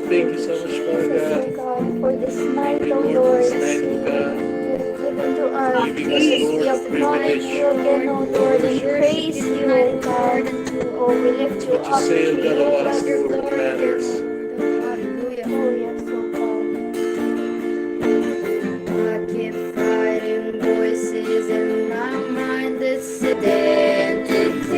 Thank you so much, Father Jesus, God. oh God, for this night, Thank you, oh Lord, for Lord. this night, oh God. You've given to us Giving us, peace. Lord, We a acknowledge privilege you again, oh to Lord, and worship you. praise you, oh God. Oh, we lift you What you up. say, oh God, about us, Jesus. Lord, matters. Hallelujah. Oh, yes, oh God. I keep fighting voices in my mind that say identity.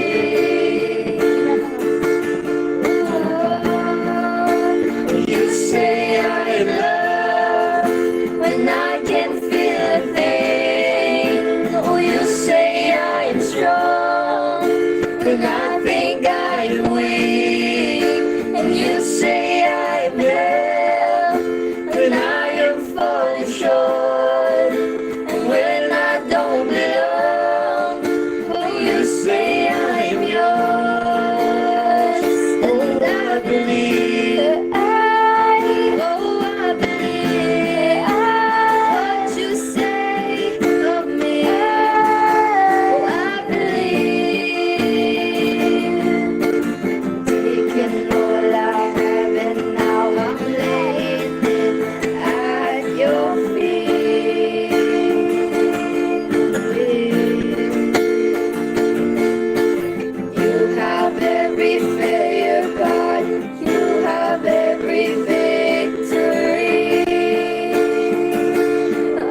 You say I'm loved when I can feel a thing. Oh, you say I am strong when I think I am weak. And you say I am held when I am falling short. And when I don't belong, oh, you say I am yours. And I believe, oh, I believe what you say of me. Oh, I believe. Taking all I have and now I'm laying it at your feet. You have every failure, God. You have every victory.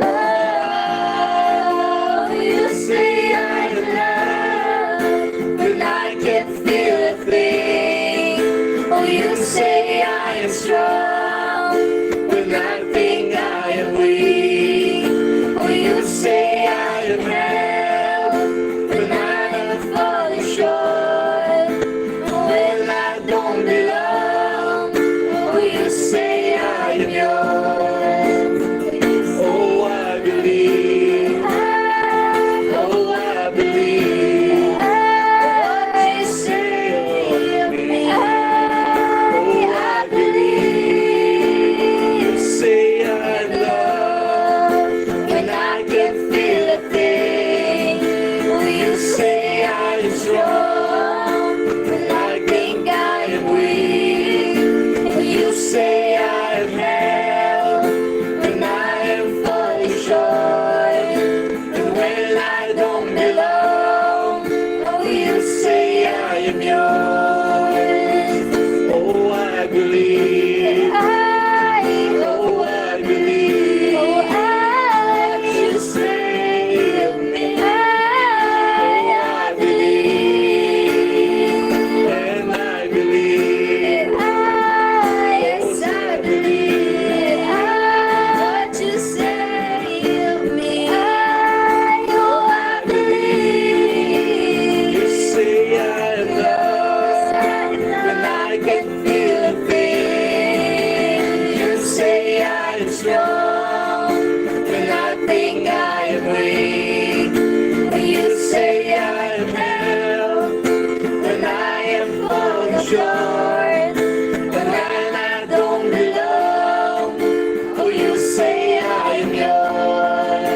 Oh, you say I'm loved when I can't feel a thing. Oh, you say I am strong when I think I am weak. Oh, you say I am held when I am falling short. When I don't belong, oh, you say I am yours. Oh, I believe. Oh, I believe. What you say of me. Oh, I believe. You say I'm loved When I can't feel a thing, oh, you say I am strong. When I think I am weak, oh, you say I am held. When I am falling short, and when I don't belong, oh, you say I am yours. Oh, I believe. Oh, I believe. What you say of me, I believe. And I believe. Yes, I believe. What you say of me, oh, I believe. You say I'm loved When I can feel a thing, you say I'm strong. When I think I am weak, you say I'm held. When I am falling short, when I don't belong, oh, you say I'm yours.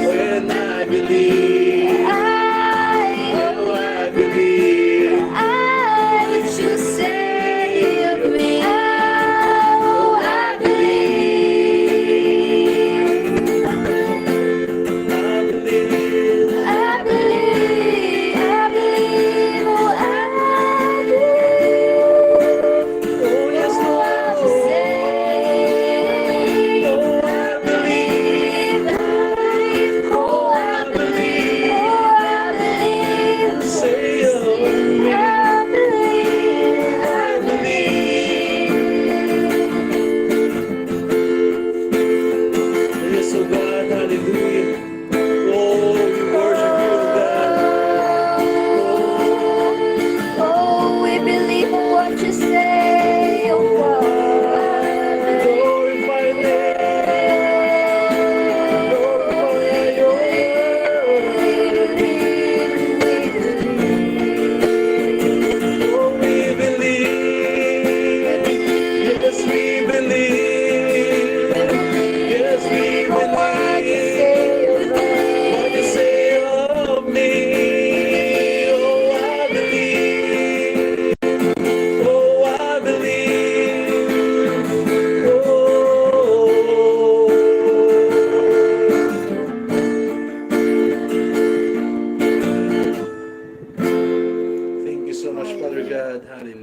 when I believe. Oh, I believe. What you say of me, oh, I believe. I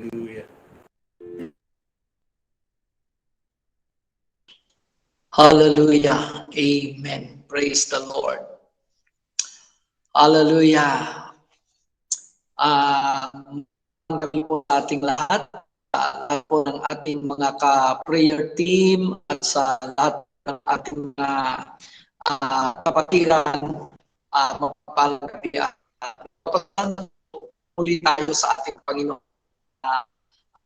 Hallelujah. Hallelujah. Amen. Praise the Lord. Hallelujah. Magandang po sa ating lahat. Po ng ating mga ka-prayer team at sa lahat ng ating mga kapatiran, mapapalagay. Muli tayo sa ating Panginoon.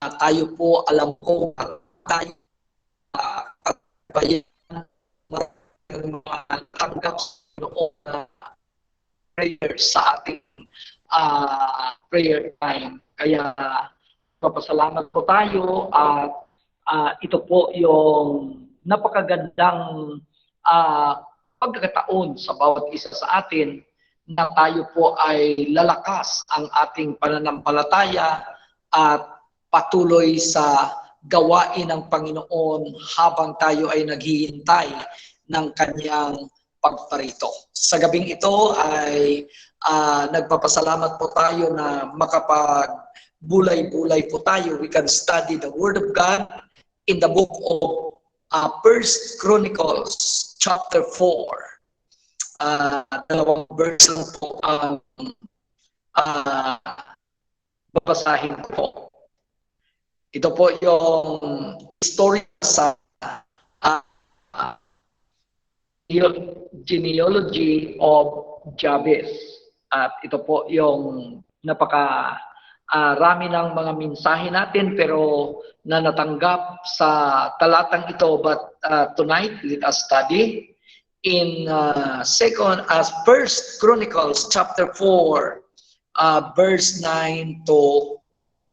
Tayo po, alam ko, tayo tanggap noong prayer sa ating prayer time. Kaya papasalamat po tayo at ito po yung napakagandang pagkakataon sa bawat isa sa atin na tayo po ay lalakas ang ating pananampalataya at patuloy sa gawain ng Panginoon habang tayo ay naghihintay ng kanyang pagparito. Sa gabing ito ay nagpapasalamat po tayo na makapagbulay-bulay po tayo. We can study the Word of God in the book of 1 Chronicles chapter 4. Dalawang verse lang po ang babasahin ko po. Ito po yung story sa genealogy of Jabez. At ito po yung rami ng mga mensahe natin pero na natanggap sa talatang ito. But tonight, let us study in 1 Chronicles chapter 4, verse 9 to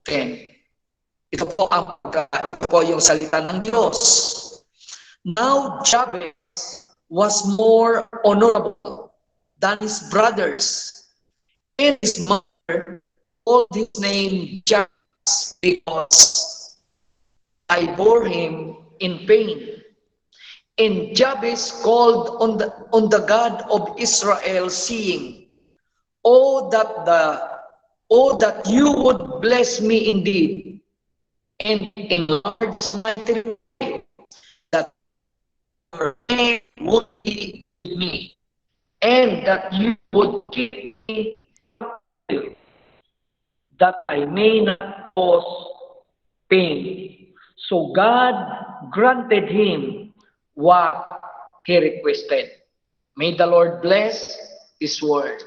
10. Ito po yung salita ng Diyos. Now Jabez was more honorable than his brothers, and his mother called his name Jabez because I bore him in pain. And Jabez called on the God of Israel, saying, Oh that you would bless me indeed, and enlarge my territory, that your name would be with me, and that you would keep me captive, that I may not cause pain. So God granted him what he requested. May the Lord bless his word.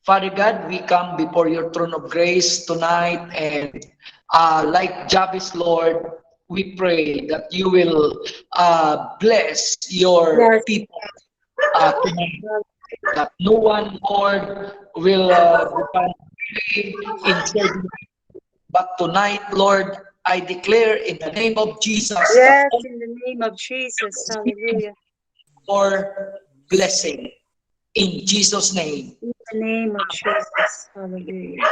Father God, we come before your throne of grace tonight, and like Jabez, Lord, we pray that you will bless your people tonight. That no one, Lord, will become in serving. But tonight, Lord, I declare in the name of Jesus, Yes, in the name of Jesus, hallelujah. For blessing. In Jesus' name. In the name of Jesus, hallelujah.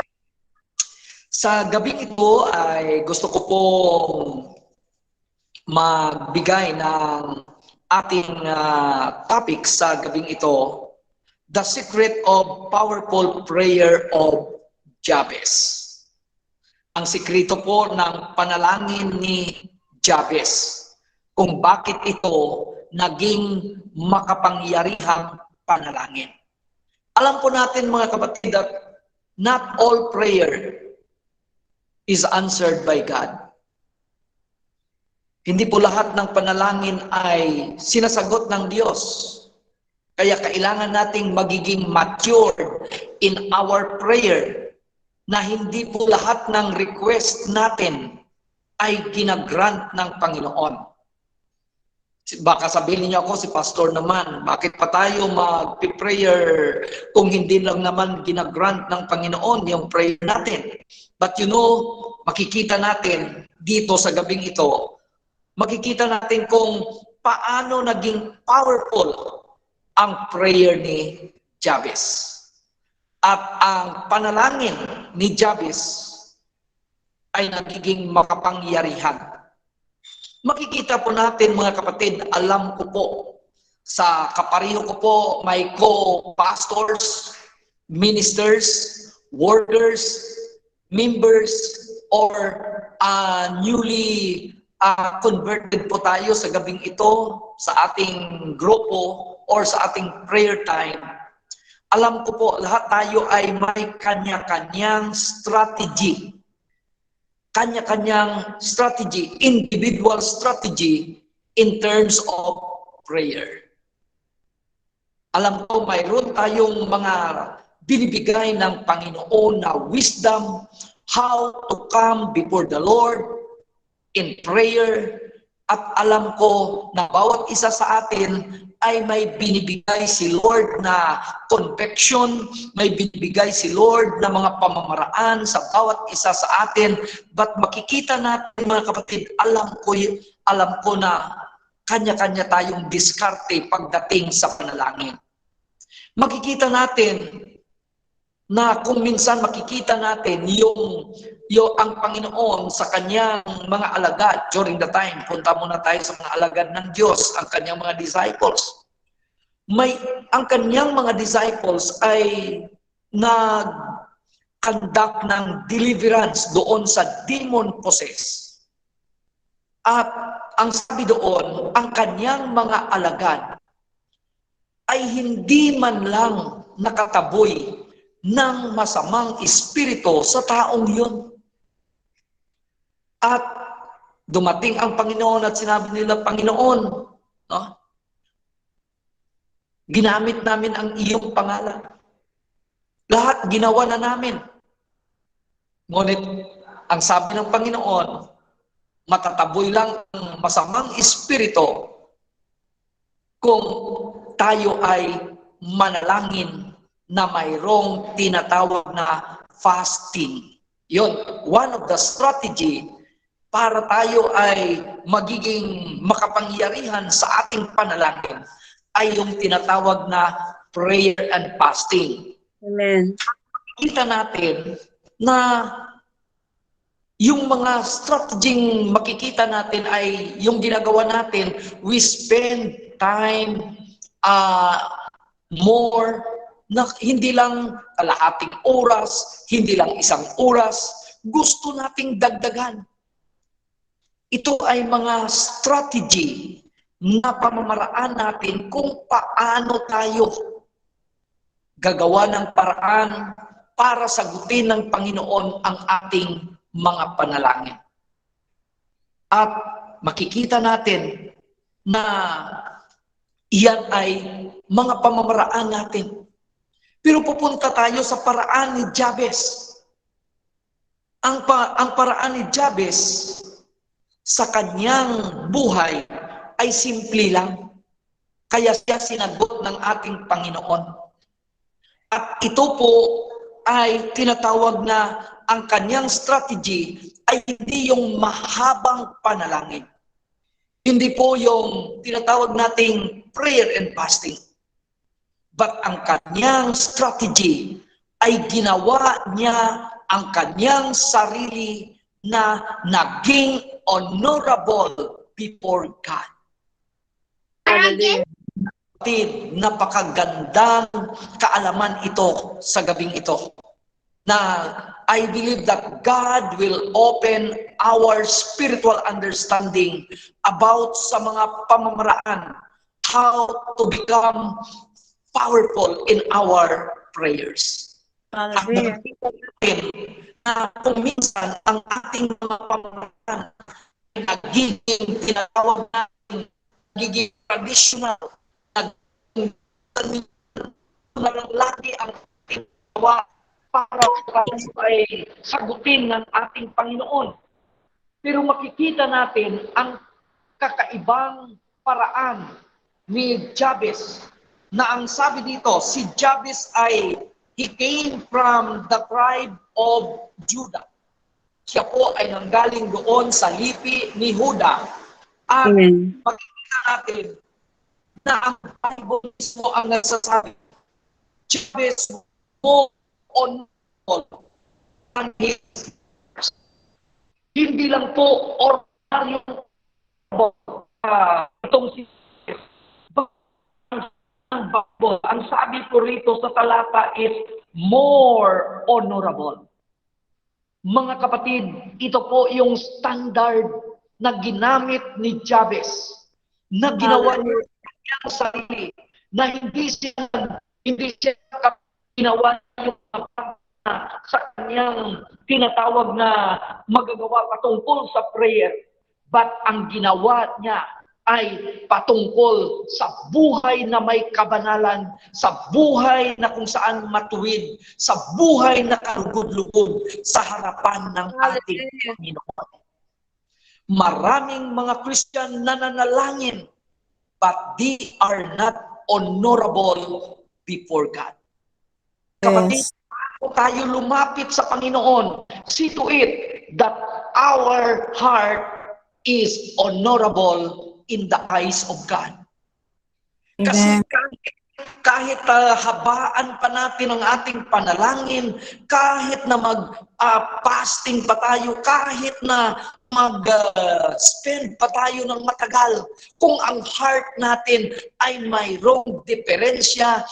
Sa gabing ito ay gusto ko pong magbigay ng ating topic sa gabing ito, the secret of powerful prayer of Jabez. Ang sikreto po ng panalangin ni Jabez, kung bakit ito naging makapangyarihang panalangin. Alam po natin mga kapatid that not all prayer is answered by God. Hindi po lahat ng panalangin ay sinasagot ng Diyos. Kaya kailangan nating magiging mature in our prayer na hindi po lahat ng request natin ay ginagrant ng Panginoon. Baka sabihin niyo ako, si pastor naman, bakit pa tayo mag-prayer kung hindi lang naman ginagrant ng Panginoon yung prayer natin? But you know, makikita natin dito sa gabing ito, makikita natin kung paano naging powerful ang prayer ni Jabez. At ang panalangin ni Jabez ay nagiging makapangyarihan. Makikita po natin mga kapatid, alam ko po, sa kapariho ko po, may co-pastors, ministers, workers, members or newly converted po tayo sa gabing ito, sa ating grupo, or sa ating prayer time, alam ko po, lahat tayo ay may kanya-kanyang strategy. Kanya-kanyang strategy, individual strategy in terms of prayer. Alam ko, mayroon tayong mga binibigay ng Panginoon na wisdom, how to come before the Lord in prayer. At alam ko na bawat isa sa atin ay may binibigay si Lord na conviction, may binibigay si Lord na mga pamamaraan sa bawat isa sa atin. But makikita natin, mga kapatid, alam ko na kanya-kanya tayong diskarte pagdating sa panalangin. Makikita natin na kung minsan makikita natin yung ang Panginoon sa kanyang mga alagad during the time. Punta muna tayo sa mga alagad ng Diyos, ang kanyang mga disciples. Ang kanyang mga disciples ay nag-conduct ng deliverance doon sa demon possessed. At ang sabi doon, ang kanyang mga alagad ay hindi man lang nakataboy ng masamang espiritu sa taong yun. At dumating ang Panginoon at sinabi nila, Panginoon, no? Ginamit namin ang iyong pangalan. Lahat ginawa na namin. Ngunit, ang sabi ng Panginoon, matataboy lang ang masamang espiritu kung tayo ay manalangin na mayroong tinatawag na fasting. Yun, one of the strategy para tayo ay magiging makapangyarihan sa ating panalangin ay yung tinatawag na prayer and fasting. Amen. Kita natin na yung mga strategy makikita natin ay yung ginagawa natin, we spend time more na hindi lang kalahating oras, hindi lang isang oras, gusto nating dagdagan. Ito ay mga strategy na pamamaraan natin kung paano tayo gagawa ng paraan para sagutin ng Panginoon ang ating mga panalangin. At makikita natin na iyan ay mga pamamaraan natin. Pero pupunta tayo sa paraan ni Jabez. Ang paraan ni Jabez sa kanyang buhay ay simple lang. Kaya siya sinagot ng ating Panginoon. At ito po ay tinatawag na ang kanyang strategy ay hindi yung mahabang panalangin. Hindi po yung tinatawag nating prayer and fasting. But ang kanyang strategy ay ginawa niya ang kanyang sarili na naging honorable before God. Hallelujah. Napakagandang kaalaman ito sa gabing ito. Na I believe that God will open our spiritual understanding about sa mga pamamaraan, how to become powerful in our prayers. Hallelujah. At nakikita natin na kung minsan ang ating mga pamamaraan ay nagiging tinatawag natin, nagiging traditional, nagiging lagi ang gawa para ay sagutin ng ating Panginoon. Pero makikita natin ang kakaibang paraan ni Jabez na ang sabi dito, si Jabez ay he came from the tribe of Judah. Siya po ay nanggaling doon sa lipi ni Judah. At makikita natin na ang Bible mismo ang nagsasabi, Jabez mo on hindi lang po ordinaryong itong si ang sabi po rito sa talata is more honorable. Mga kapatid, ito po yung standard na ginamit ni Jabez, na ginawa niya ang sarili, na hindi siya ginawa yung sa kanyang tinatawag na magagawa patungkol sa prayer, but ang ginawa niya ay patungkol sa buhay na may kabanalan, sa buhay na kung saan matuwid, sa buhay na karugod-lugod sa harapan ng ating Panginoon. Maraming mga Christian na nanalangin, but they are not honorable before God. Kapatid, kung tayo lumapit sa Panginoon, see to it that our heart is honorable in the eyes of God. Kasi kahit habaan pa natin ang ating panalangin, kahit na mag-fasting pa tayo, kahit na mag-spend pa tayo ng matagal, kung ang heart natin ay mayroong diferensya,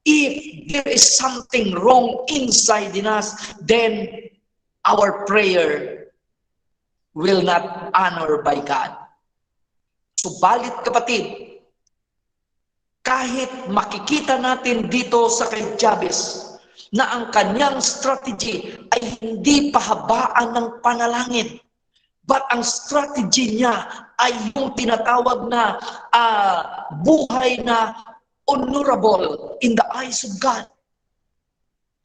if there is something wrong inside in us, then our prayer will not honor by God. Subalit kapatid, kahit makikita natin dito sa kay Jabez na ang kanyang strategy ay hindi pahabaan ng panalangin, but ang strategy niya ay yung tinatawag na buhay na honorable in the eyes of God.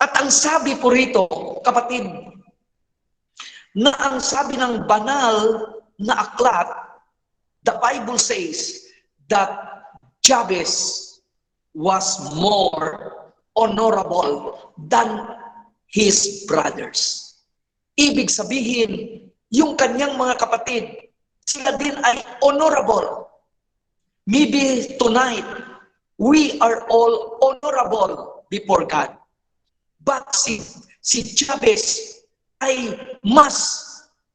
At ang sabi po rito, kapatid, na ang sabi ng banal na aklat, the Bible says that Jabez was more honorable than his brothers. Ibig sabihin, yung kanyang mga kapatid, sila din ay honorable. Maybe tonight, we are all honorable before God. But si Jabez ay mas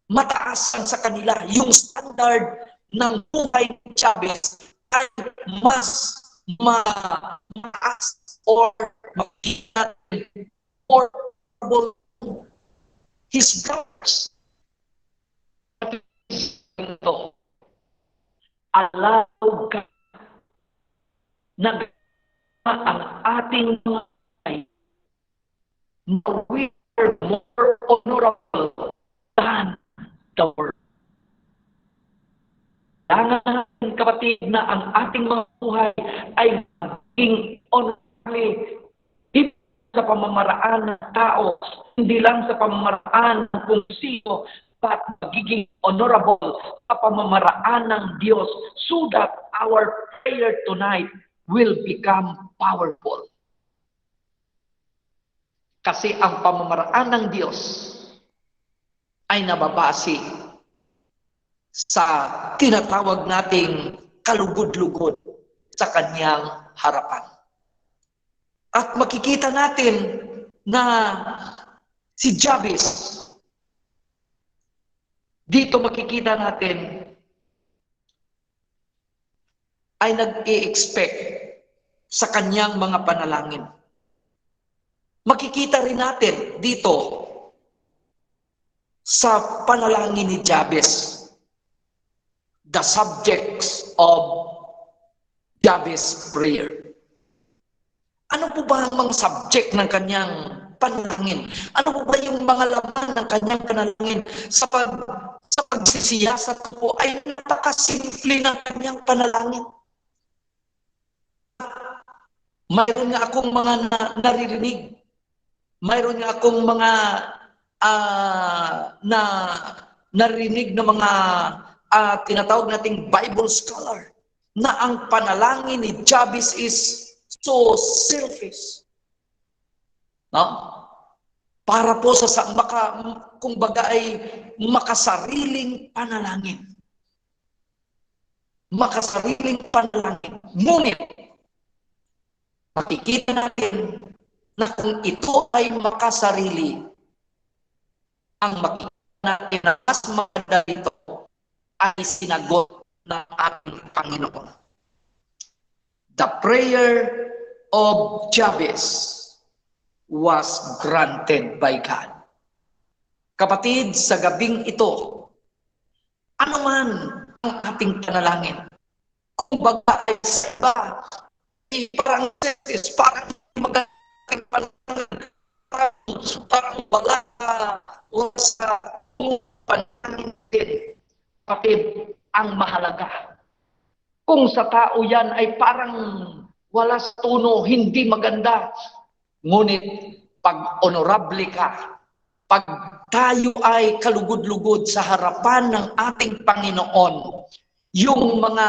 mataas ang sa kanila. Yung standard ng buhay ni Jabez ay mas mataas or makikita or his brothers. Allow God na ang ating mga we are more honorable than the world. Kailangan, kapatid, na ang ating mga buhay ay maging honorable, hindi sa pamamaraan ng tao, hindi lang sa pamamaraan ng kung sino, but magiging honorable sa pamamaraan ng Diyos, so that our prayer tonight will become powerful. Kasi ang pamamaraan ng Diyos ay nababase sa tinatawag nating kalugod-lugod sa kanyang harapan. At makikita natin na si Jabez, dito makikita natin ay nag-i-expect sa kanyang mga panalangin. Makikita rin natin dito sa panalangin ni Jabez, the subjects of Jabez prayer. Ano po ba ang mga subject ng kanyang panalangin? Ano po ba yung mga laman ng kanyang panalangin? Sa pagsisiyasat po ay napakasimple ng kanyang panalangin. Mayroon nga akong mga naririnig. Mayroon nga akong mga narinig na mga tinatawag nating Bible scholar na ang panalangin ni Jabez is so selfish. No? Para po sa kumbaga ay makasariling panalangin. Makasariling panalangin. Ngunit makikita natin na kung ito ay makasarili, ang makikita natin na mas maganda ito ay sinagot ng ating Panginoon. The prayer of Jabez was granted by God. Kapatid, sa gabing ito, ano man ang ating panalangin, kung baga ay sa parang magandang panalangin, parang wala sa panalangin din. Kapatid, ang mahalaga, kung sa tao yan ay parang wala sa tono, hindi maganda, ngunit pag honorable ka, pag tayo ay kalugod-lugod sa harapan ng ating Panginoon, yung mga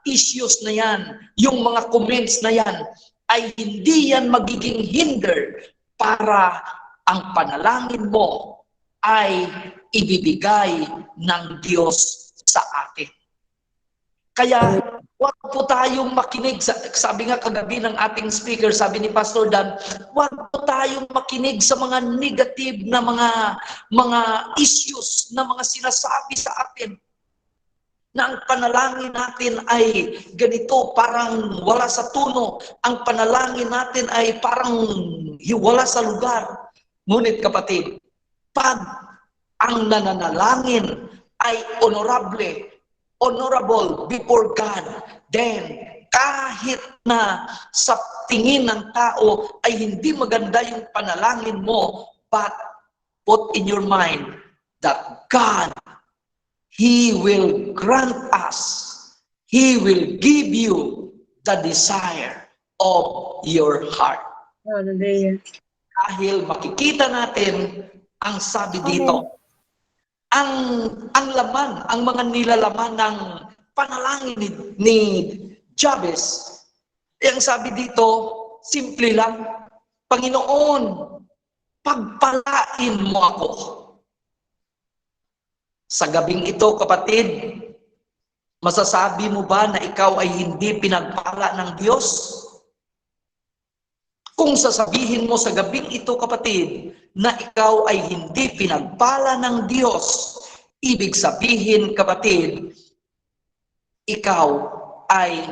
issues na yan, yung mga comments na yan, ay hindi yan magiging hinder para ang panalangin mo ay ibibigay ng Diyos sa atin. Kaya wag po tayong makinig, sabi nga kagabi ng ating speaker, sabi ni Pastor Dan, wag po tayong makinig sa mga negative na mga issues na mga sinasabi sa atin. Na ang panalangin natin ay ganito, parang wala sa tono. Ang panalangin natin ay parang wala sa lugar. Ngunit kapatid, pag ang nananalangin ay honorable before God, then kahit na sa tingin ng tao ay hindi maganda yung panalangin mo, but put in your mind that God, He will grant us, He will give you the desire of your heart. Hallelujah. Dahil makikita natin ang sabi dito, ang laman, ang mga nilalaman ng panalangin ni Jabez, ang sabi dito, simple lang, Panginoon, pagpalain mo ako. Sa gabing ito, kapatid, masasabi mo ba na ikaw ay hindi pinagpala ng Diyos? Kung sasabihin mo sa gabing ito, kapatid, na ikaw ay hindi pinagpala ng Diyos, ibig sabihin, kapatid, ikaw ay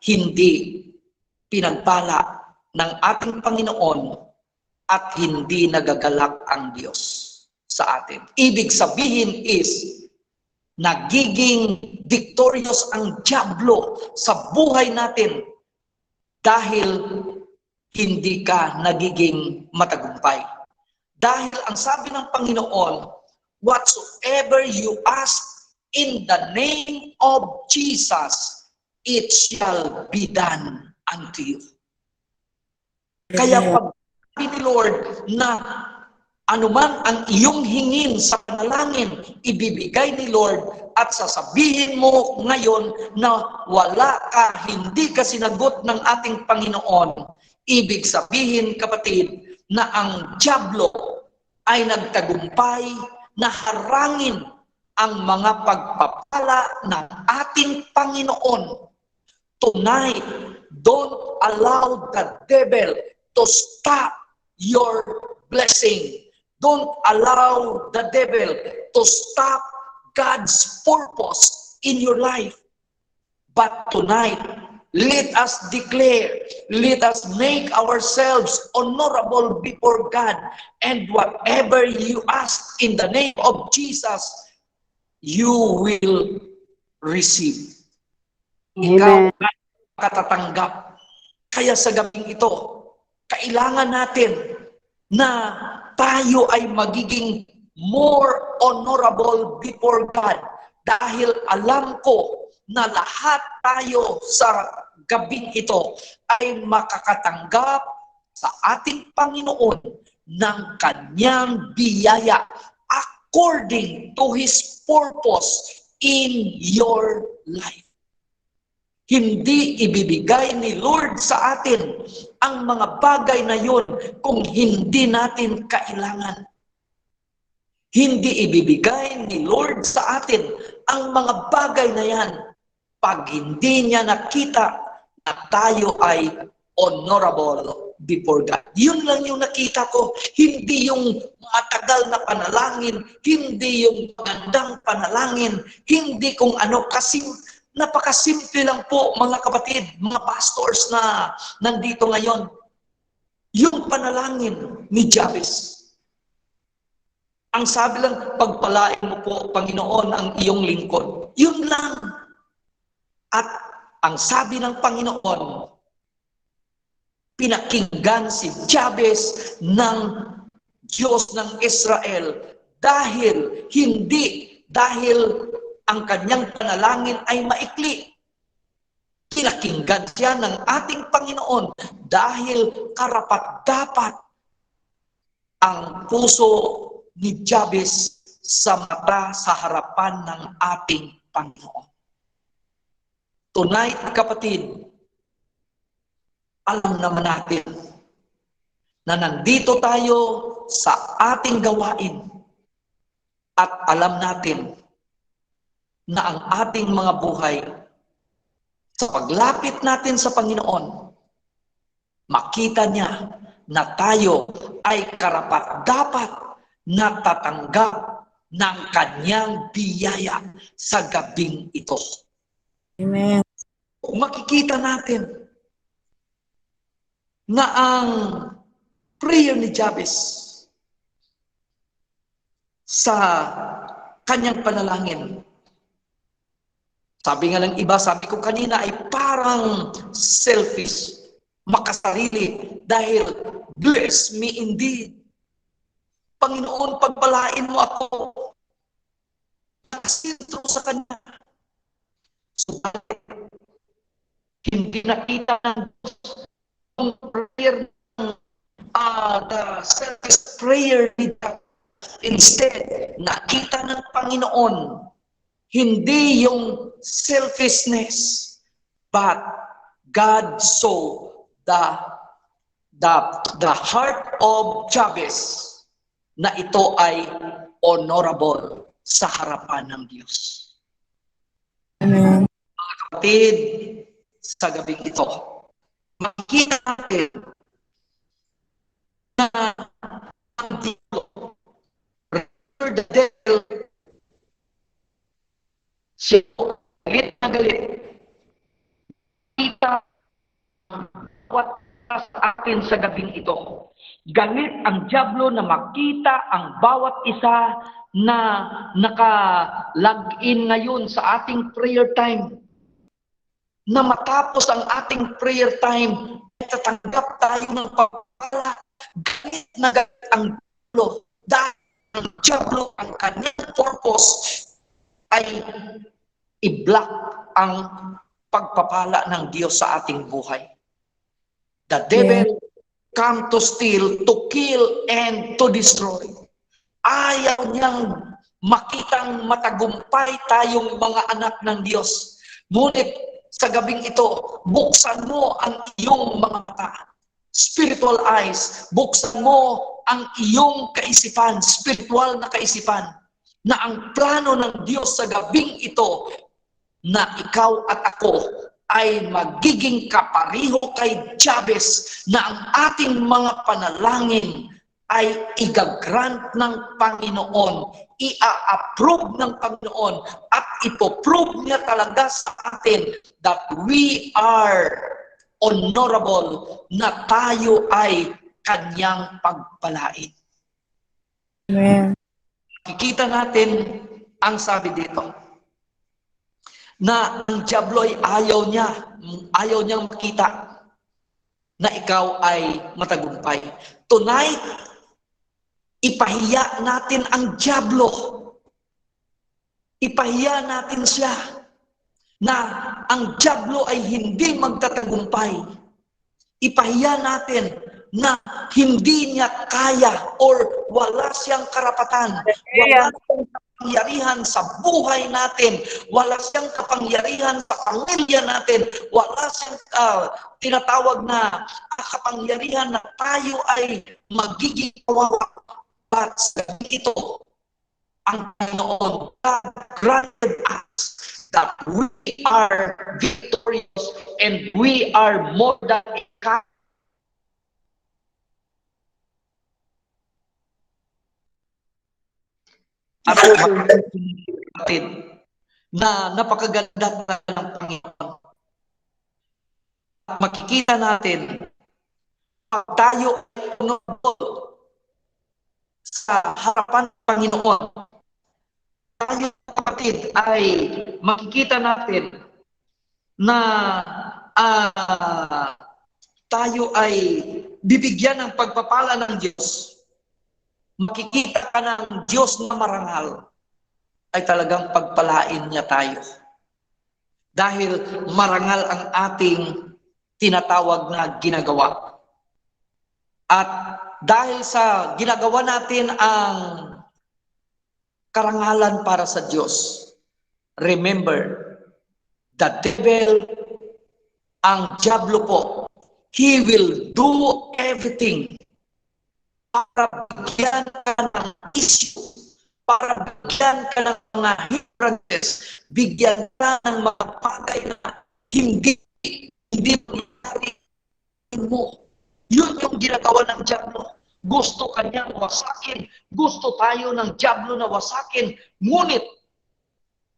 hindi pinagpala ng ating Panginoon at hindi nagagalak ang Diyos sa atin. Ibig sabihin is, nagiging victorious ang dyablo sa buhay natin dahil hindi ka nagiging matagumpay. Dahil ang sabi ng Panginoon, whatsoever you ask in the name of Jesus, it shall be done unto you. Kaya pag sabi ni Lord na anuman ang iyong hingin sa panalangin, ibibigay ni Lord, at sasabihin mo ngayon na wala ka, hindi ka sinagot ng ating Panginoon, ibig sabihin, kapatid, na ang dyablo ay nagtagumpay na harangin ang mga pagpapala ng ating Panginoon. Tonight, don't allow the devil to stop your blessing. Don't allow the devil to stop God's purpose in your life. But tonight, let us declare, let us make ourselves honorable before God, and whatever you ask in the name of Jesus, you will receive. Ikaw ay makatatanggap. Kaya sa gabing ito, kailangan natin na tayo ay magiging more honorable before God, dahil alam ko na lahat tayo sa gabing ito ay makakatanggap sa ating Panginoon ng kanyang biyaya according to His purpose in your life. Hindi ibibigay ni Lord sa atin ang mga bagay na yun kung hindi natin kailangan. Hindi ibibigay ni Lord sa atin ang mga bagay na yan pag hindi niya nakita na tayo ay honorable before God. Yun lang yung nakita ko. Hindi yung matagal na panalangin, hindi yung magandang panalangin, hindi kung ano, kasi napakasimple lang po, mga kapatid, mga pastors na nandito ngayon. Yung panalangin ni Jabez. Ang sabi lang, pagpalain mo po, Panginoon, ang iyong lingkod. Yun lang. At ang sabi ng Panginoon, pinakinggan si Jabez ng Diyos ng Israel dahil ang kanyang panalangin ay maikli. Pinakinggan siya ng ating Panginoon dahil karapat-dapat ang puso ni Jabez sa mata sa harapan ng ating Panginoon. Tonight, kapatid, alam naman natin na nandito tayo sa ating gawain at alam natin na ang ating mga buhay sa paglapit natin sa Panginoon, makita niya na tayo ay karapat-dapat na tatanggap ng kanyang biyaya sa gabing ito. Amen. Makikita natin na ang prayer ni Jabez sa kanyang panalangin, sabi nga ng iba, sabi ko kanina, ay parang selfish, makasarili, dahil bless me indeed. Panginoon, pagpalain mo ako. Nakasinto sa kanya. So, hindi nakita ng Diyos prayer ng the selfish prayer ni Jabez. Instead, nakita ng Panginoon hindi yung selfishness, but God saw the heart of Jabez na ito ay honorable sa harapan ng Diyos. Amen. Mga kapatid, sa gabing ito, makikita natin na ang Diyos, the devil, siya galit na galit. Kita what sa atin sa gabing ito. Galit ang dyablo na makita ang bawat isa na naka-log-in ngayon sa ating prayer time. Na matapos ang ating prayer time, tatanggap tayo ng pagpapala. Galit na galit ang dyablo. Dahil ang dyablo, ang kanyang purpose ay i-block ang pagpapala ng Diyos sa ating buhay. The devil come to steal, to kill, and to destroy. Ayaw niyang makitang matagumpay tayong mga anak ng Diyos. Ngunit sa gabing ito, buksan mo ang iyong mga mata. Spiritual eyes. Buksan mo ang iyong kaisipan, spiritual na kaisipan, na ang plano ng Diyos sa gabing ito, na ikaw at ako ay magiging kapariho kay Jabez, na ang ating mga panalangin ay igagrant ng Panginoon, ia-approve ng Panginoon, at ipoprove niya talaga sa atin that we are honorable, na tayo ay kanyang pagpalain. Amen. Kikita natin ang sabi dito, na ang dyablo ay ayaw niyang makita na ikaw ay matagumpay. Tonight, ipahiya natin ang dyablo. Ipahiya natin siya na ang dyablo ay hindi magtatagumpay. Ipahiya natin na hindi niya kaya or wala siyang karapatan, wala siyang kapangyarihan sa buhay natin, wala siyang kapangyarihan sa pamilya natin, wala siyang tinatawag na kapangyarihan na tayo ay magiging kawawa. But sa ito, ang Panginoon granted us that we are victorious and we are more than a conqueror. At kapatid, na napakaganda ng Panginoon. Makikita natin, pag tayo honorable sa harapan ng Panginoon, tayo kapatid ay makikita natin na tayo ay bibigyan ng pagpapala ng Diyos. Makikita ka ng Diyos na marangal, ay talagang pagpalain niya tayo. Dahil marangal ang ating tinatawag na ginagawa. At dahil sa ginagawa natin ang karangalan para sa Diyos, remember, the devil, ang diablo po, he will do everything para bigyan ka ng issue, para bigyan ka ng mga hindrances, bigyan ka ng mga bagay na hindi mangyari mo. Yun yung ginagawa ng diablo. Gusto kanyang wasakin, gusto tayo ng diablo na wasakin, ngunit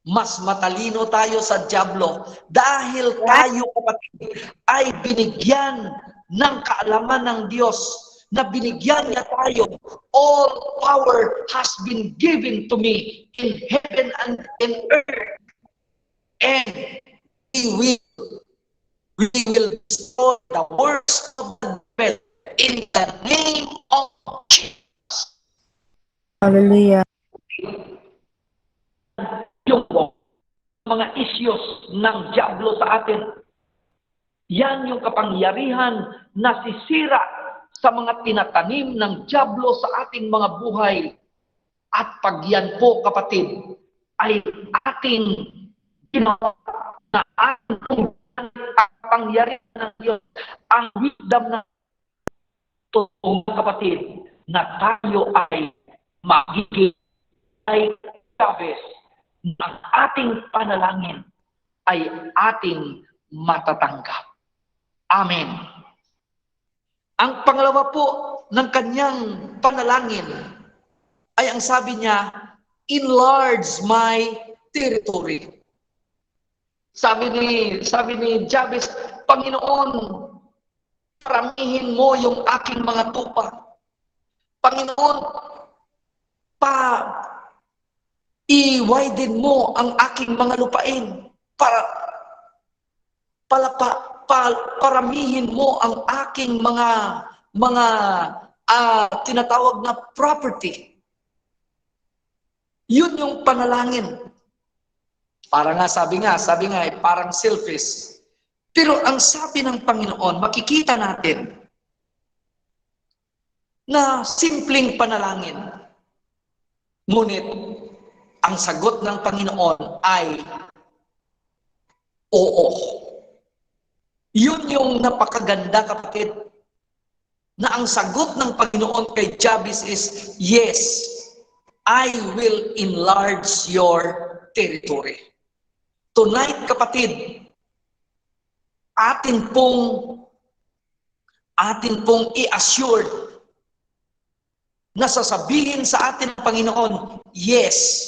mas matalino tayo sa diablo dahil tayo, kapatid, ay binigyan ng kaalaman ng Diyos, na binigyan niya tayo. All power has been given to me in heaven and in earth, and we will destroy the works of the devil in the name of Jesus. Hallelujah. Yung mga issues ng diablo sa atin, yan yung kapangyarihan na sisira sa mga tinatanim ng diablo sa ating mga buhay. At pag yan po, kapatid, ay ating ginawa na ating kapangyarihan ng Diyos, ang wisdom ng totoo, kapatid, na tayo ay magiging ay kabis ng ating panalangin ay ating matatanggap. Amen. Ang pangalawa po ng kanyang panalangin ay ang sabi niya, enlarge my territory. Sabi ni Jabez, Panginoon, paramihin mo yung aking mga tupa. Panginoon, i-widen mo ang aking mga lupain para paramihin mo ang aking mga tinatawag na property. Yun yung panalangin. Para nga sabi nga parang selfish. Pero ang sabi ng Panginoon, makikita natin na simpleng panalangin. Ngunit ang sagot ng Panginoon ay oo. Yun yung napakaganda, kapatid, na ang sagot ng Panginoon kay Jabez is, yes, I will enlarge your territory. Tonight, kapatid, atin pong i-assure na sasabihin sa atin ng Panginoon, yes,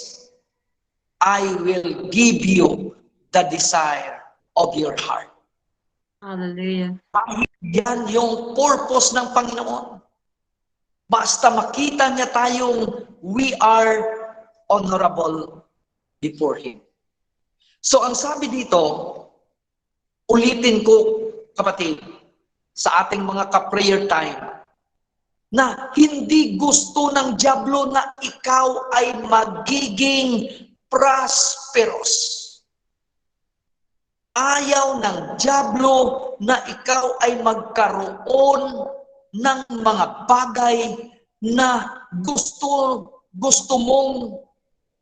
I will give you the desire of your heart. Hallelujah. Yan yung purpose ng Panginoon. Basta makita niya tayong we are honorable before Him. So ang sabi dito, ulitin ko, kapatid, sa ating mga ka-prayer time, na hindi gusto ng diablo na ikaw ay magiging prosperous. Ayaw ng diablo na ikaw ay magkaroon ng mga bagay na gusto mong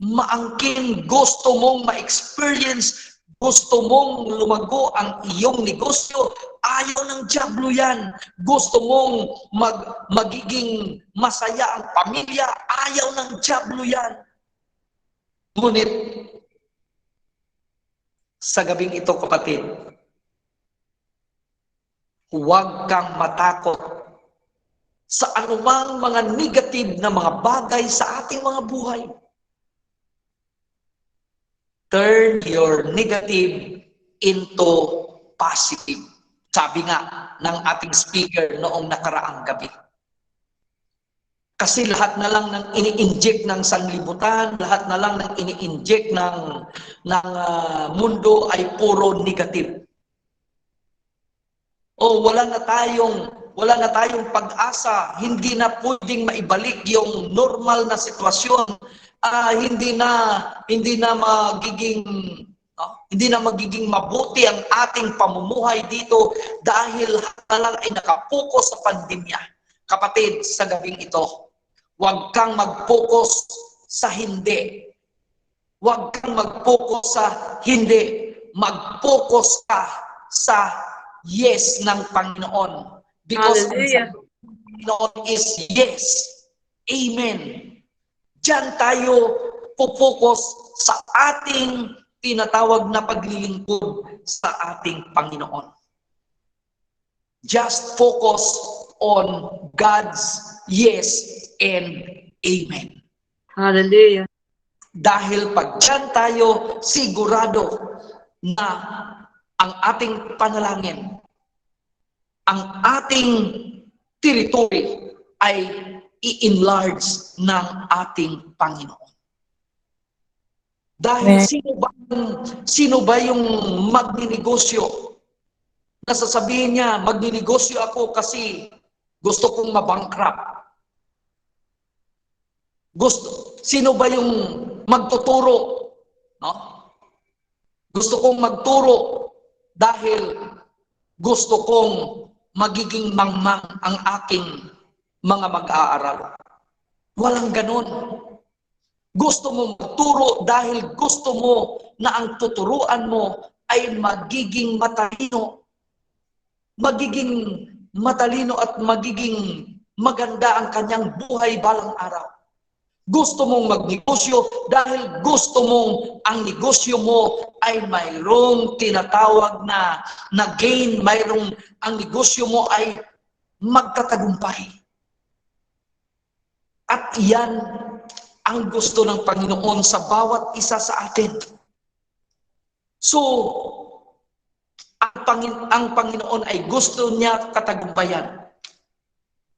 maangkin, gusto mong ma-experience, gusto mong lumago ang iyong negosyo. Ayaw ng diablo yan. Gusto mong magiging masaya ang pamilya. Ayaw ng diablo yan. Ngunit, sa gabing ito, kapatid, huwag kang matakot sa anumang mga negative na mga bagay sa ating mga buhay. Turn your negative into positive. Sabi nga ng ating speaker noong nakaraang gabi. Kasi lahat na lang ng ini-inject ng sanlibutan, lahat na lang ng ini-inject ng mundo ay puro negative. O wala na tayong pag-asa, hindi na pwedeng maibalik yung normal na sitwasyon, hindi na magiging mabuti ang ating pamumuhay dito dahil na lang ay nakapokus sa pandemya. Kapatid, sa gabing ito, huwag kang mag-focus sa hindi. Huwag kang mag-focus sa hindi. Mag-focus ka sa yes ng Panginoon. Because Hallelujah. ang Panginoon is yes. Amen. Diyan tayo pupokus sa ating tinatawag na paglilingkod sa ating Panginoon. Just focus on God's yes and amen. Hallelujah. Dahil pag diyan tayo sigurado na ang ating panalangin, ang ating territory ay i-enlarge ng ating Panginoon. Dahil sino ba yung magninegosyo? Nasasabihin niya, magninegosyo ako kasi gusto kong mabankrupt. Sino ba yung magtuturo? No? Gusto kong magturo dahil gusto kong magiging mangmang ang aking mga mag-aaral. Walang ganon. Gusto mo magturo dahil gusto mo na ang tuturuan mo ay magiging matalino. Magiging matalino at magiging maganda ang kanyang buhay balang araw. Gusto mong magnegosyo dahil gusto mong ang negosyo mo ay mayroong tinatawag na gain, ang negosyo mo ay magtatagumpay. At iyan ang gusto ng Panginoon sa bawat isa sa atin. So, ang Panginoon ay gusto niya katagumpayan.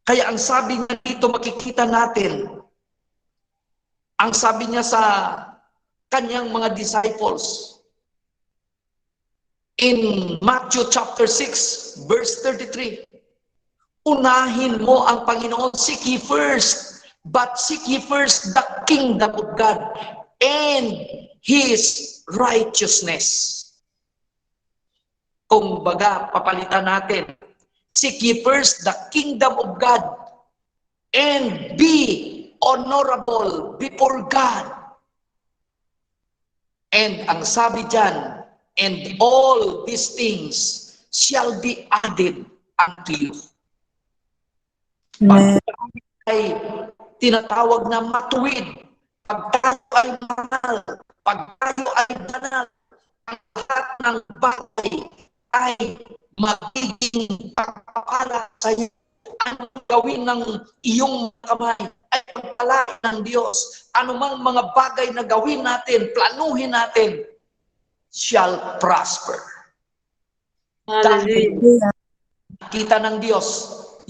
Kaya ang sabi niya dito, makikita natin, ang sabi niya sa kanyang mga disciples, in Matthew chapter 6, verse 33, unahin mo ang Panginoon, seek ye first, but seek ye first the kingdom of God and His righteousness. Kung baga, papalitan natin, seek ye first the kingdom of God and be honorable before God. And ang sabi dyan, and all these things shall be added unto you. Pag ay tinatawag na matuwid, pag tayo ay mahal, pag tayo ay banal, ang lahat ng bagay ay magiging pagpapala sa iyo. Anong gawin ng iyong kamay ay pagpala ng Diyos. Anumang mga bagay na gawin natin, planuhin natin, shall prosper. Dahil nakita ng Diyos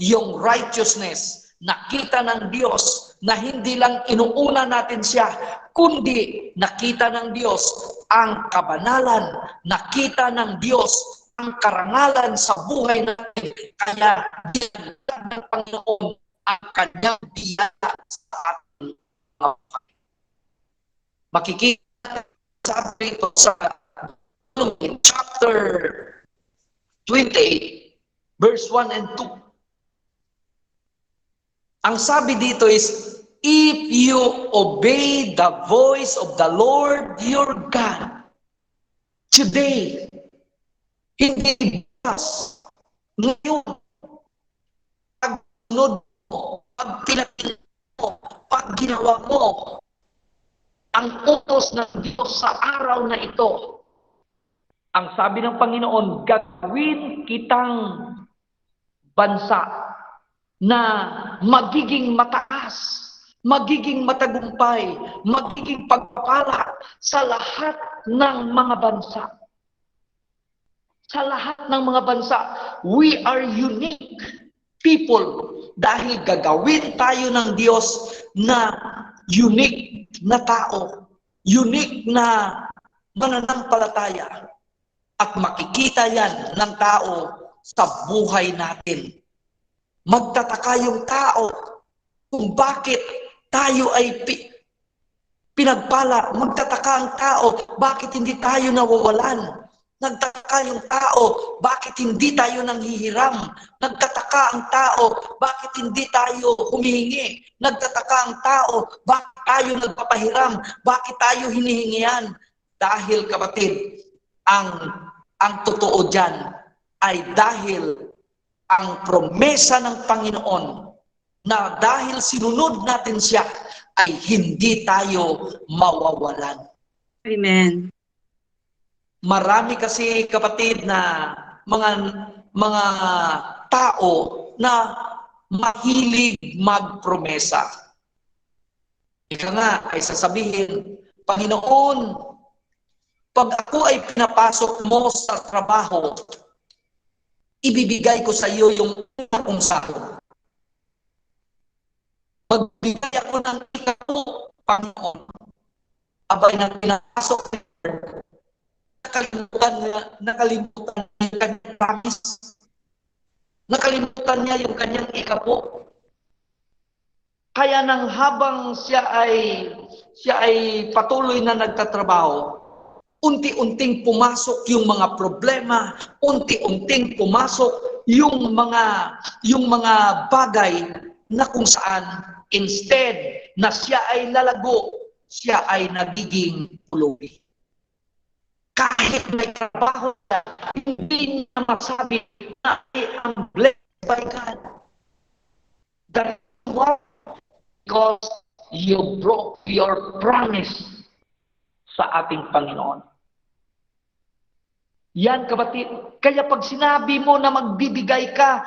yung righteousness, nakita ng Diyos na hindi lang inuuna natin siya, kundi nakita ng Diyos ang kabanalan, nakita ng Diyos ang karangalan sa buhay natin. Kaya dinagdag ng Panginoon ang kanyang biyaya sa ating makikita sa dito sa chapter 28, verse 1 and 2. Ang sabi dito is, if you obey the voice of the Lord your God today, hindi bigas, ngayon, pag sunod mo, pag pinatid mo, pag ginawa mo, ang utos ng Diyos sa araw na ito, ang sabi ng Panginoon, gagawin kitang bansa na magiging mataas, magiging matagumpay, magiging pagpapala sa lahat ng mga bansa. Sa lahat ng mga bansa, we are unique people dahil gagawin tayo ng Diyos na unique na tao, unique na mananampalataya. At makikita yan ng tao sa buhay natin. Magtataka yung tao kung bakit tayo ay pinagpala. Magtataka ang tao, bakit hindi tayo nawawalan? Nagtataka yung tao, bakit hindi tayo nanghihiram? Nagtataka ang tao, bakit hindi tayo humihingi? Nagtataka ang tao, bakit tayo nagpapahiram? Bakit tayo hinihingian? Dahil kapatid, ang totoo dyan ay dahil ang promesa ng Panginoon na dahil sinunod natin siya ay hindi tayo mawawalan. Amen. Marami kasi kapatid na mga tao na mahilig magpromesa. Ika nga ay sasabihin, Panginoon, pag ako ay pinapasok mo sa trabaho, ibibigay ko sa iyo yung unang sahod. Magbigay ako ng ikaw, Panginoon. Abay nang pinapasok nakalimutan niya yung kanyang promise. Nakalimutan niya yung kanyang ikapo. Kaya nang habang siya ay patuloy na nagtatrabaho, unti-unting pumasok yung mga problema, unti-unting pumasok yung mga bagay na kung saan instead na siya ay lalago, siya ay nagiging tuloy. Kahit may trabaho na, hindi niya masabi na I am blessed by God. That is why, because you broke your promise sa ating Panginoon. Yan kapatid. Kaya pag sinabi mo na magbibigay ka,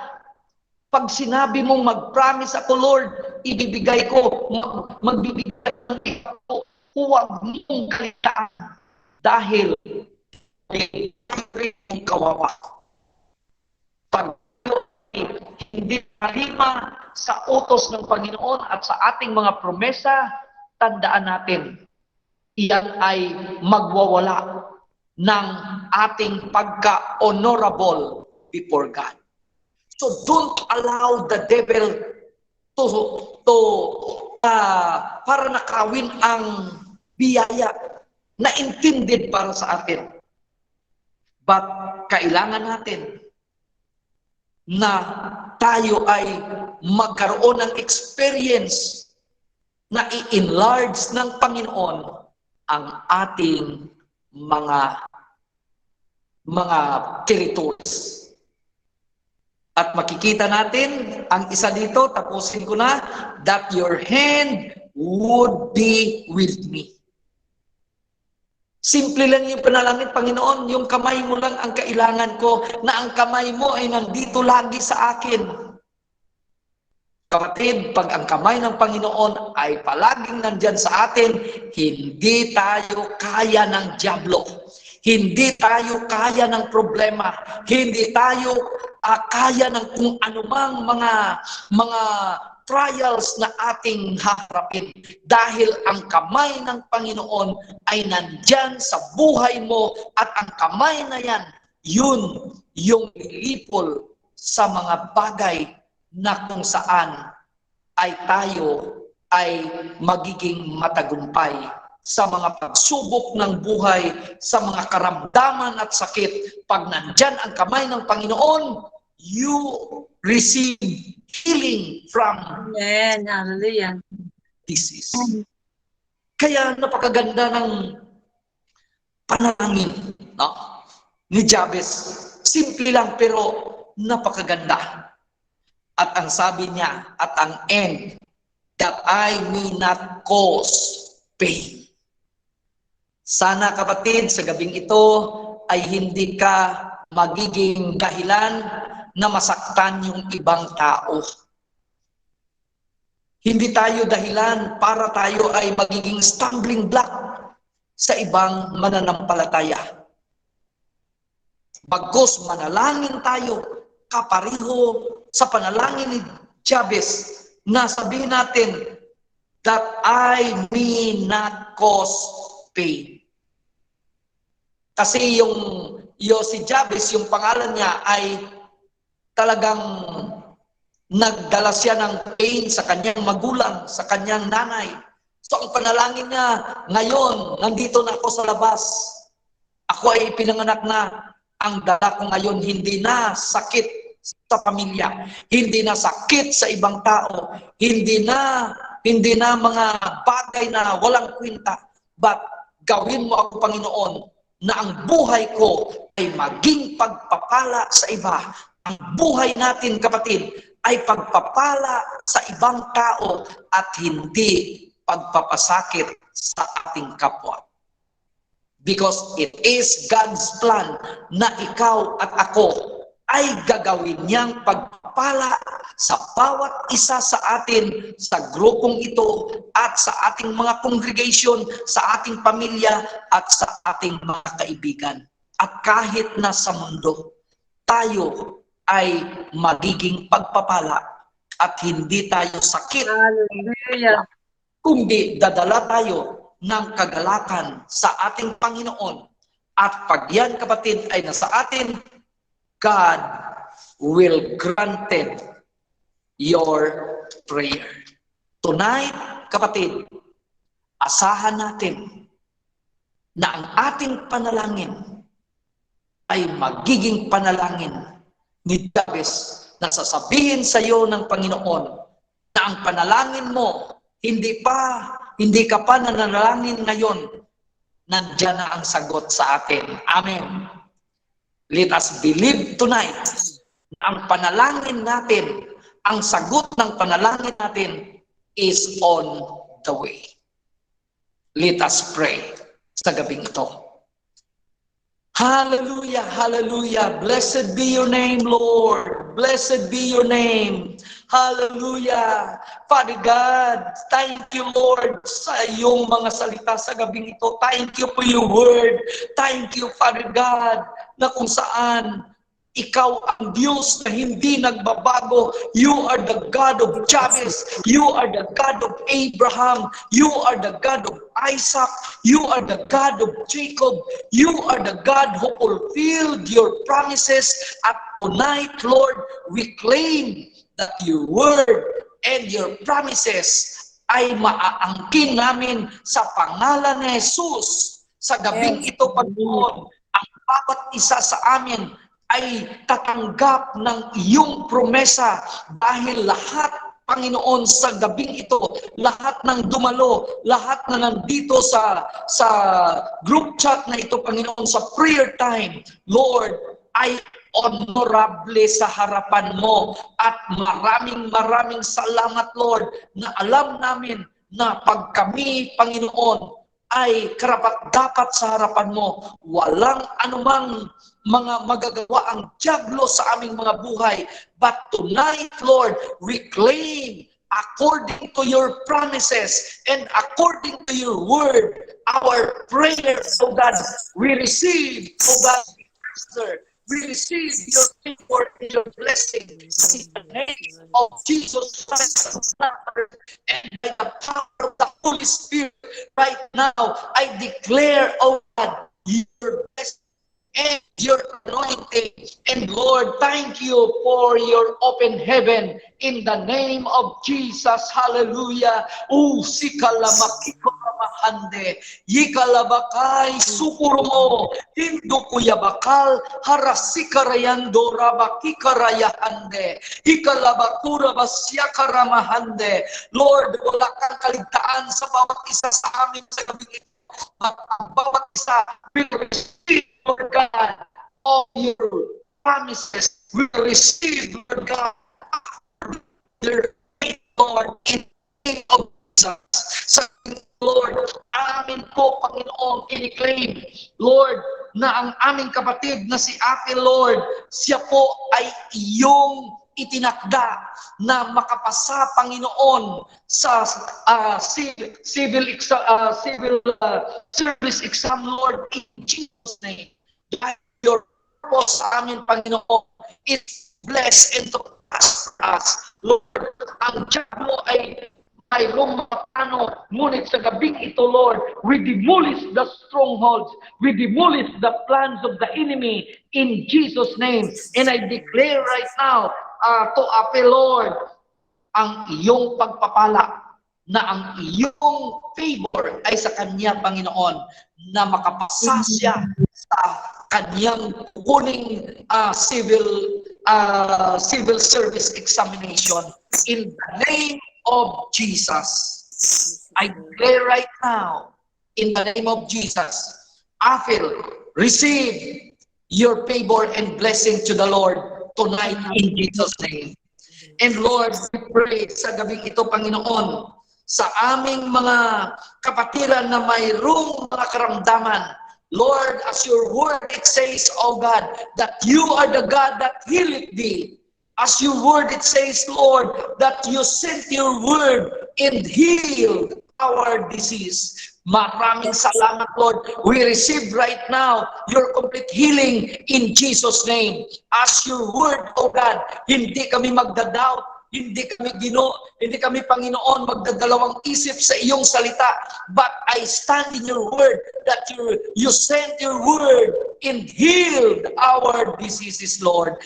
pag sinabi mong mag-promise ako, Lord, ibibigay ko, magbibigay ko, huwag mong kalitaan. Dahil may kawawa. Pag hindi halima sa utos ng Panginoon at sa ating mga promesa, tandaan natin, iyan ay magwawala ng ating pagka-honorable before God. So don't allow the devil para nakawin ang biyaya na intended para sa atin. But kailangan natin na tayo ay magkaroon ng experience na i-enlarge ng Panginoon ang ating mga territories. At makikita natin, ang isa dito, tapusin ko na, that your hand would be with me. Simple lang yung panalangin, Panginoon, yung kamay mo lang ang kailangan ko, na ang kamay mo ay nandito lagi sa akin. Kapatid, pag ang kamay ng Panginoon ay palaging nandyan sa atin, hindi tayo kaya ng dyablo. Hindi tayo kaya ng problema. Hindi tayo kaya ng kung anumang mga trials na ating haharapin. Dahil ang kamay ng Panginoon ay nandyan sa buhay mo at ang kamay na yan, yun yung lilipol sa mga bagay na kung saan ay tayo ay magiging matagumpay sa mga pagsubok ng buhay, sa mga karamdaman at sakit. Pag nandyan ang kamay ng Panginoon, you receive healing from Amen. Hallelujah. disease. Kaya napakaganda ng panalangin, no? Ni Jabez. Simple lang pero napakaganda. At ang sabi niya, at ang end, that I may not cause pain. Sana kapatid, sa gabing ito ay hindi ka magiging dahilan na masaktan yung ibang tao. Hindi tayo dahilan para tayo ay magiging stumbling block sa ibang mananampalataya. Bagkus manalangin tayo, kapareho sa panalangin ni Jabez na sabihin natin, that I may not cause pain. Kasi si Jabez, yung pangalan niya ay talagang nagdala siya ng pain sa kanyang magulang, sa kanyang nanay. So ang panalangin niya, ngayon, nandito na ako sa labas. Ako ay pinanganak na. Ang dala ko ngayon, hindi na sakit sa pamilya, hindi na sakit sa ibang tao, hindi na mga bagay na walang kwenta, but gawin mo ako, Panginoon, na ang buhay ko ay maging pagpapala sa iba. Ang buhay natin, kapatid, ay pagpapala sa ibang tao at hindi pagpapasakit sa ating kapwa. Because it is God's plan na ikaw at ako ay gagawin niyang pagpapala sa bawat isa sa atin, sa grupong ito, at sa ating mga congregation, sa ating pamilya, at sa ating mga kaibigan. At kahit na sa mundo, tayo ay magiging pagpapala at hindi tayo sakit. Hallelujah. Kundi dadala tayo ng kagalakan sa ating Panginoon. At pag yan, kapatid, ay nasa atin, God will granted your prayer. Tonight, kapatid, asahan natin na ang ating panalangin ay magiging panalangin ni Jabez na sasabihin sa iyo ng Panginoon na ang panalangin mo, hindi ka pa nanalangin ngayon, nandiyan na ang sagot sa atin. Amen. Let us believe tonight na ang panalangin natin, ang sagot ng panalangin natin is on the way. Let us pray sa gabing ito. Hallelujah, hallelujah. Blessed be your name, Lord. Blessed be your name. Hallelujah. Father God, thank you, Lord, sa iyong mga salita sa gabing ito. Thank you for your word. Thank you, Father God, na kung saan ikaw ang Diyos na hindi nagbabago. You are the God of Jabez. You are the God of Abraham. You are the God of Isaac. You are the God of Jacob. You are the God who fulfilled your promises. At tonight, Lord, we claim that your word and your promises ay maaangkin namin sa pangalan ni Jesus. Sa gabing ito, Panginoon, ang bawat isa sa amin ay tatanggap ng iyong promesa dahil lahat, Panginoon, sa gabing ito, lahat ng dumalo, lahat na nandito sa group chat na ito, Panginoon, sa prayer time, Lord, ay honorable sa harapan mo at maraming salamat, Lord, na alam namin na pag kami, Panginoon, ay karapat-dapat sa harapan mo, walang anumang mga magagawa ang dyablo sa aming mga buhay. But tonight, Lord, we claim according to your promises and according to your word, our prayers, oh God, we receive, oh God, answer. We receive your favor and your blessing in the name of Jesus Christ of Nazareth, and by the power of the Holy Spirit. Right now, I declare, oh God, your blessing and your anointing. And Lord, thank you for your open heaven in the name of Jesus. Hallelujah. Sikalamakikoramahande, yikalabakay sukurumo, hindu kuyabakal, harasikarayando rabakikarayahande, ikalabakura basyakaramahande. Lord, wala kang kaligtaan sa bawat isa sa amin sa gabi ito. Ang bawat isa will receive, Lord God, all your promises. We receive, Lord God, your faith, Lord, in the name of Jesus. Sa Lord, amin po, Panginoon, in-claim, Lord, na ang aming kapatid na si Ate, Lord, siya po ay iyong itinakda na makapasa, Panginoon, sa civil service exam, Lord, in Jesus' name. Your purpose sa amin, Panginoon, is bless and to prosper us. Lord, ang tiyan mo ay mayroong mga plano, ngunit sa gabing ito, Lord, we demolish the strongholds, we demolish the plans of the enemy in Jesus' name. And I declare right now to Ape, Lord, ang iyong pagpapala, na ang iyong favor ay sa kanya, Panginoon, na makapasa siya sa kanyang kuning civil service examination in the name of Jesus. I declare right now, in the name of Jesus, Aphil, receive your favor and blessing to the Lord tonight in Jesus' name. And Lord, we pray sa gabing ito, Panginoon, sa aming mga kapatiran na mayroong mga karamdaman. Lord, as your word, it says, oh God, that you are the God that healeth thee. As your word, it says, Lord, that you sent your word and healed our disease. Maraming salamat, Lord. We receive right now your complete healing in Jesus' name. As your word, oh God, hindi kami magdadoubt, hindi kami, Panginoon, magdadalawang isip sa iyong salita, but I stand in your word that you sent your word and healed our diseases, Lord.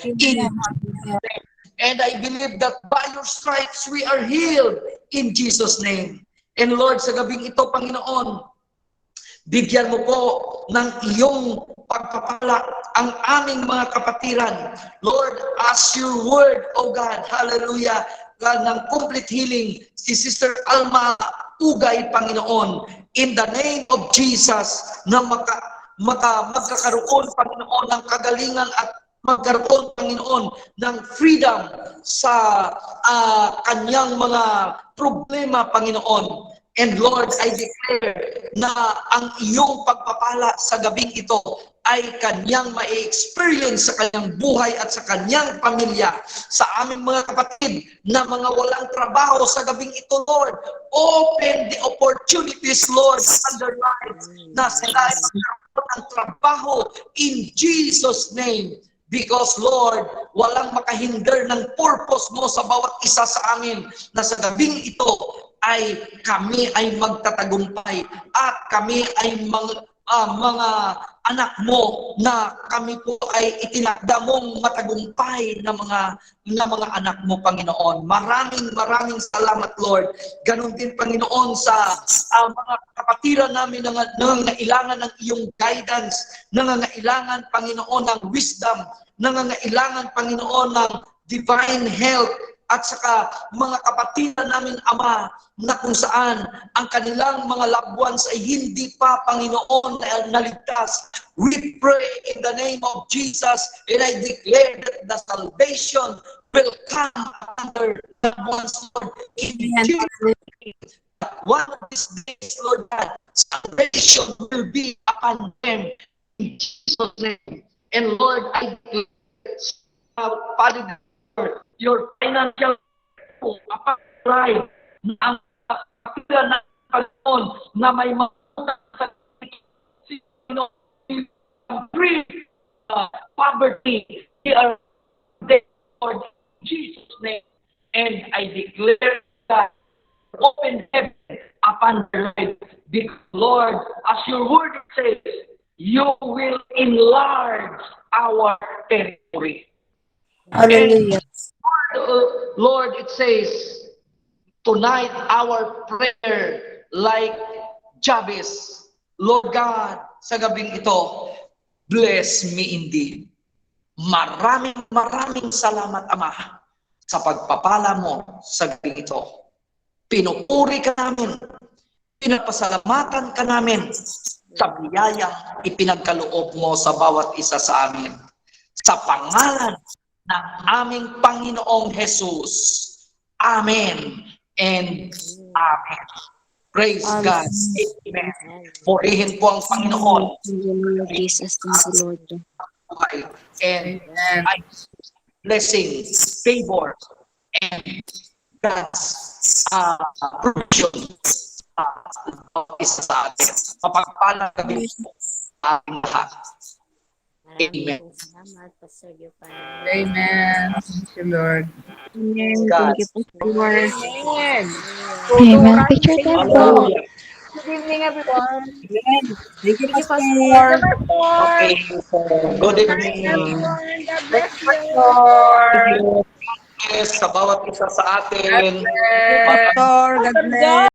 And I believe that by your stripes we are healed in Jesus' name. And Lord, sa gabing ito, Panginoon, bigyan mo po ng iyong pagpapala ang aming mga kapatiran. Lord, as your word, oh God, hallelujah, God, ng complete healing, si Sister Alma Ugay, Panginoon, in the name of Jesus, na magkakaroon, Panginoon, ng kagalingan at magkaroon, Panginoon, ng freedom sa kanyang mga problema, Panginoon. And Lord, I declare na ang iyong pagpapala sa gabing ito ay kanyang ma-experience sa kanyang buhay at sa kanyang pamilya. Sa aming mga kapatid na mga walang trabaho sa gabing ito, Lord, open the opportunities, Lord, in their lives, na sila ay magkaroon ng trabaho in Jesus' name. Because, Lord, walang makahinder ng purpose mo sa bawat isa sa amin na sa gabing ito ay kami ay magtatagumpay at kami ay mga anak mo na kami po ay itinakda mong matagumpay na mga anak mo, Panginoon. Maraming salamat, Lord. Ganon din, Panginoon, sa mga kapatiran namin na nangangailangan ng iyong guidance, nangangailangan, Panginoon, ng wisdom, nangangailangan, Panginoon, ng divine health, at saka mga kapatiran namin, Ama, na kung saan ang kanilang mga loved ones ay hindi pa, Panginoon, naligtas. We pray in the name of Jesus, and I declare that the salvation will come under the ones, Lord, in Jesus' name. One of these days, Lord God, salvation will be upon them in Jesus' name. And Lord, I declare, Father, your financial upon ang kapila ng Panginoon na may mga free poverty, they are dead for Jesus' name. And I declare that open heaven upon their life. Because, Lord, as your word says, you will enlarge our territory. Hallelujah. Lord, it says, tonight our prayer like Jabez, Lord God, sa gabing ito, bless me indeed. Maraming salamat, Ama, sa pagpapala mo sa gabing ito. Pinupuri ka namin, pinapasalamatan ka namin sa biyayang ipinagkaloob mo sa bawat isa sa amin. Sa pangalan ng aming Panginoong Jesus. Amen and amen. Praise God. Amen. Purihin po ang Panginoon. Jesus, thank you, Lord. And I blessing, favor, and God's provision isa sa atin. Mapagpalang kami po ang lahat. Amen. Maraming salamat, Pastor Giovanni. Amen. Thank you, Lord. Amen. God. Thank you po, Lord. Amen. Amen. Picture time po. Hallelujah. Good evening, everyone. Amen. Thank you, Thank you, Pastor. Okay. So, good evening. Everyone, God bless you. Pastor. Yes, sa bawat isa sa atin. Pastor, God bless.